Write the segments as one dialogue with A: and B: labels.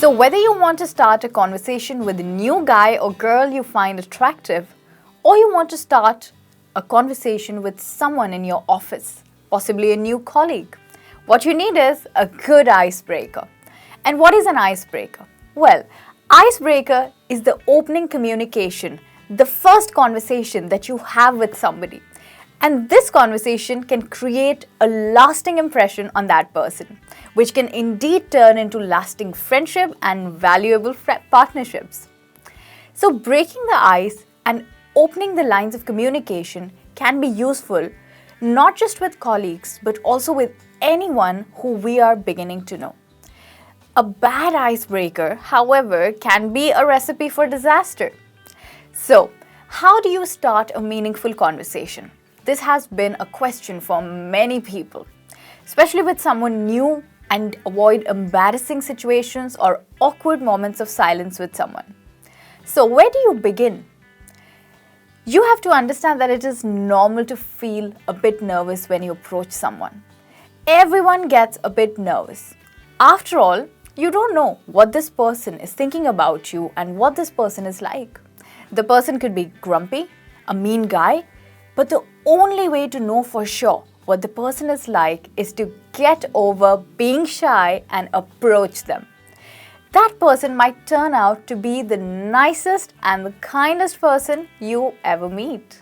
A: So whether you want to start a conversation with a new guy or girl you find attractive, or you want to start a conversation with someone in your office, possibly a new colleague, what you need is a good icebreaker. And what is an icebreaker? Well, icebreaker is the opening communication, the first conversation that you have with somebody. And this conversation can create a lasting impression on that person, which can indeed turn into lasting friendship and valuable partnerships. So breaking the ice and opening the lines of communication can be useful not just with colleagues but also with anyone who we are beginning to know. A bad icebreaker, however, can be a recipe for disaster. So, how do you start a meaningful conversation? This has been a question for many people, especially with someone new, and avoid embarrassing situations or awkward moments of silence with someone. So where do you begin? You have to understand that it is normal to feel a bit nervous when you approach someone. Everyone gets a bit nervous. After all, you don't know what this person is thinking about you and what this person is like. The person could be grumpy, a mean guy, but the only way to know for sure what the person is like is to get over being shy and approach them. That person might turn out to be the nicest and the kindest person you ever meet.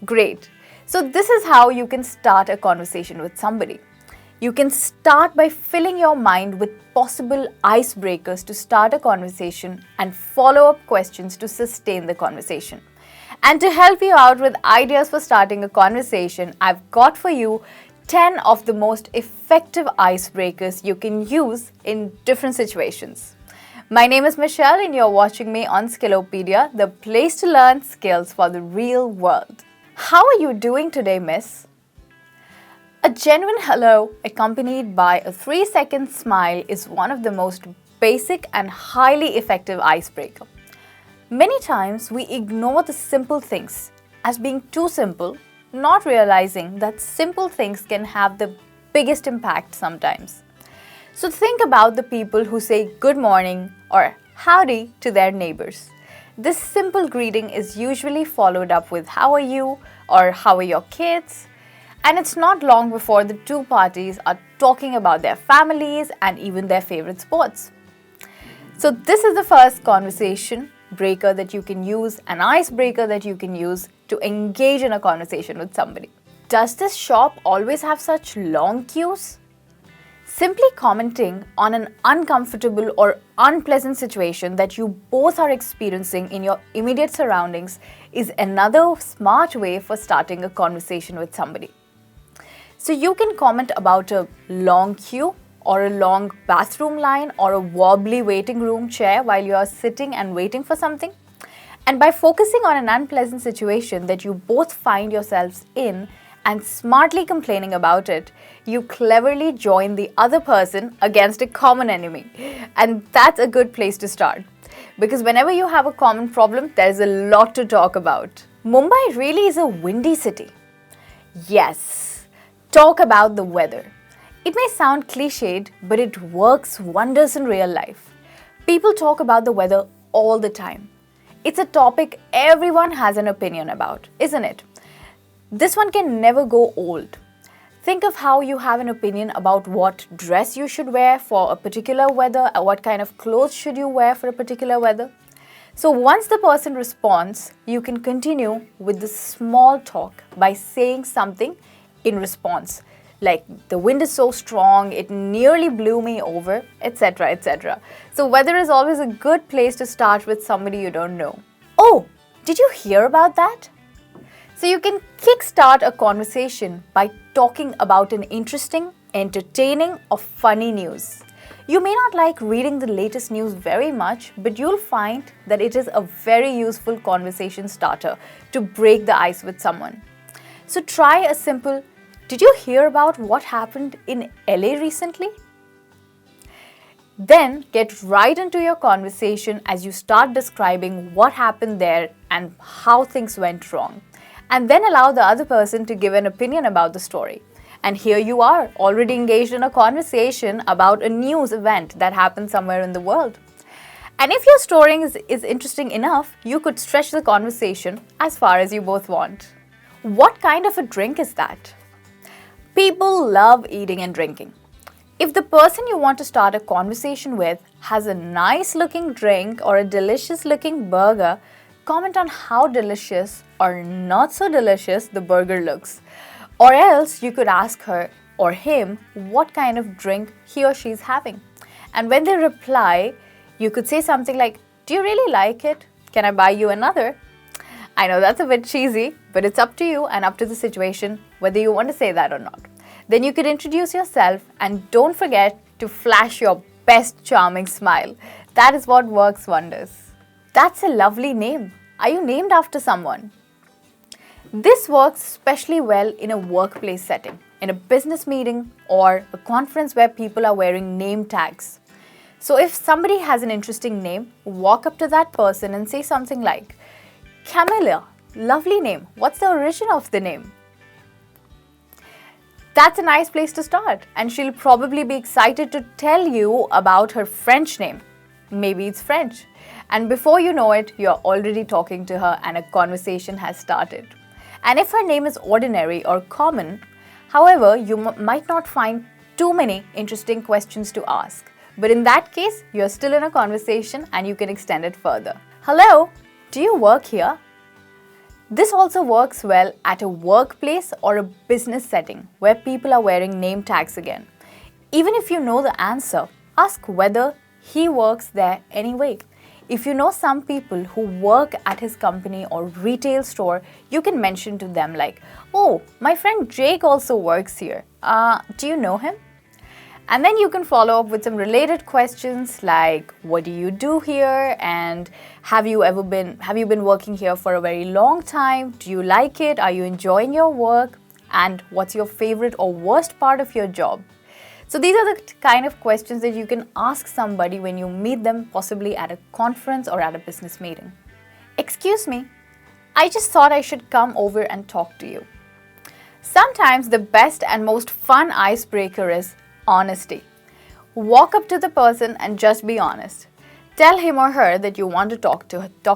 A: Great. So this is how you can start a conversation with somebody. You can start by filling your mind with possible icebreakers to start a conversation and follow-up questions to sustain the conversation. And to help you out with ideas for starting a conversation, I've got for you 10 of the most effective icebreakers you can use in different situations. My name is Michelle and you're watching me on Skillopedia, the place to learn skills for the real world. How are you doing today, miss? A genuine hello accompanied by a 3-second smile is one of the most basic and highly effective icebreaker. Many times we ignore the simple things as being too simple, not realizing that simple things can have the biggest impact sometimes. So think about the people who say good morning or howdy to their neighbors. This simple greeting is usually followed up with how are you or how are your kids? And it's not long before the two parties are talking about their families and even their favorite sports. So this is the first conversation breaker that you can use, an icebreaker that you can use to engage in a conversation with somebody. Does this shop always have such long queues? Simply commenting on an uncomfortable or unpleasant situation that you both are experiencing in your immediate surroundings is another smart way for starting a conversation with somebody. So you can comment about a long queue or a long bathroom line or a wobbly waiting room chair while you are sitting and waiting for something. And by focusing on an unpleasant situation that you both find yourselves in and smartly complaining about it, you cleverly join the other person against a common enemy. And that's a good place to start. Because whenever you have a common problem, there's a lot to talk about. Mumbai really is a windy city. Yes, talk about the weather. It may sound cliched, but it works wonders in real life. People talk about the weather all the time. It's a topic everyone has an opinion about, isn't it? This one can never go old. Think of how you have an opinion about what dress you should wear for a particular weather, or what kind of clothes should you wear for a particular weather. So once the person responds, you can continue with the small talk by saying something in response. Like, the wind is so strong, it nearly blew me over, etc., etc. So weather is always a good place to start with somebody you don't know. Oh, did you hear about that? So you can kickstart a conversation by talking about an interesting, entertaining, or funny news. You may not like reading the latest news very much, but you'll find that it is a very useful conversation starter to break the ice with someone. So try a simple, did you hear about what happened in LA recently? Then get right into your conversation as you start describing what happened there and how things went wrong. And then allow the other person to give an opinion about the story. And here you are, already engaged in a conversation about a news event that happened somewhere in the world. And if your story is interesting enough, you could stretch the conversation as far as you both want. What kind of a drink is that? People love eating and drinking. If the person you want to start a conversation with has a nice looking drink or a delicious looking burger, comment on how delicious or not so delicious the burger looks. Or else you could ask her or him what kind of drink he or she is having. And when they reply, you could say something like, "Do you really like it? Can I buy you another?" I know that's a bit cheesy, but it's up to you and up to the situation whether you want to say that or not. Then you could introduce yourself and don't forget to flash your best charming smile. That is what works wonders. That's a lovely name. Are you named after someone? This works especially well in a workplace setting, in a business meeting or a conference where people are wearing name tags. So if somebody has an interesting name, walk up to that person and say something like, "Camélia, lovely name. What's the origin of the name?" That's a nice place to start, and she'll probably be excited to tell you about her French name. Maybe it's French. And before you know it, you're already talking to her and a conversation has started. And if her name is ordinary or common, however, you might not find too many interesting questions to ask. But in that case, you're still in a conversation and you can extend it further. "Hello, do you work here?" This also works well at a workplace or a business setting where people are wearing name tags again. Even if you know the answer, ask whether he works there anyway. If you know some people who work at his company or retail store, you can mention to them like, "Oh, my friend Jake also works here. Do you know him?" And then you can follow up with some related questions like, "What do you do here? And have you been working here for a very long time? Do you like it? Are you enjoying your work? And what's your favorite or worst part of your job?" So these are the kind of questions that you can ask somebody when you meet them, possibly at a conference or at a business meeting. "Excuse me, I just thought I should come over and talk to you." Sometimes the best and most fun icebreaker is honesty. Walk up to the person and just be honest. Tell him or her that you want to talk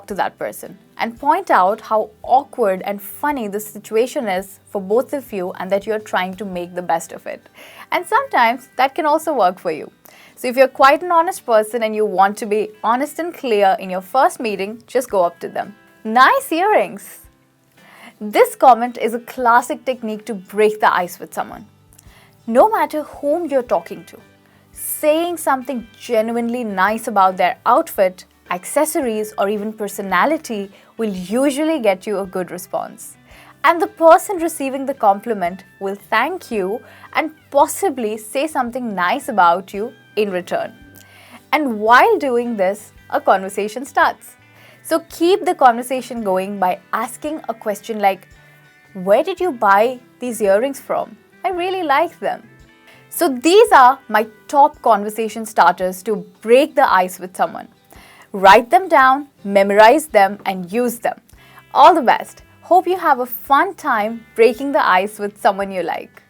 A: to that person and point out how awkward and funny the situation is for both of you and that you're trying to make the best of it. And sometimes that can also work for you. So if you're quite an honest person and you want to be honest and clear in your first meeting, just go up to them. "Nice earrings." This comment is a classic technique to break the ice with someone. No matter whom you're talking to, saying something genuinely nice about their outfit, accessories, or even personality will usually get you a good response. And the person receiving the compliment will thank you and possibly say something nice about you in return. And while doing this, a conversation starts. So keep the conversation going by asking a question like, "Where did you buy these earrings from? I really like them." So these are my top conversation starters to break the ice with someone. Write them down, memorize them, and use them. All the best. Hope you have a fun time breaking the ice with someone you like.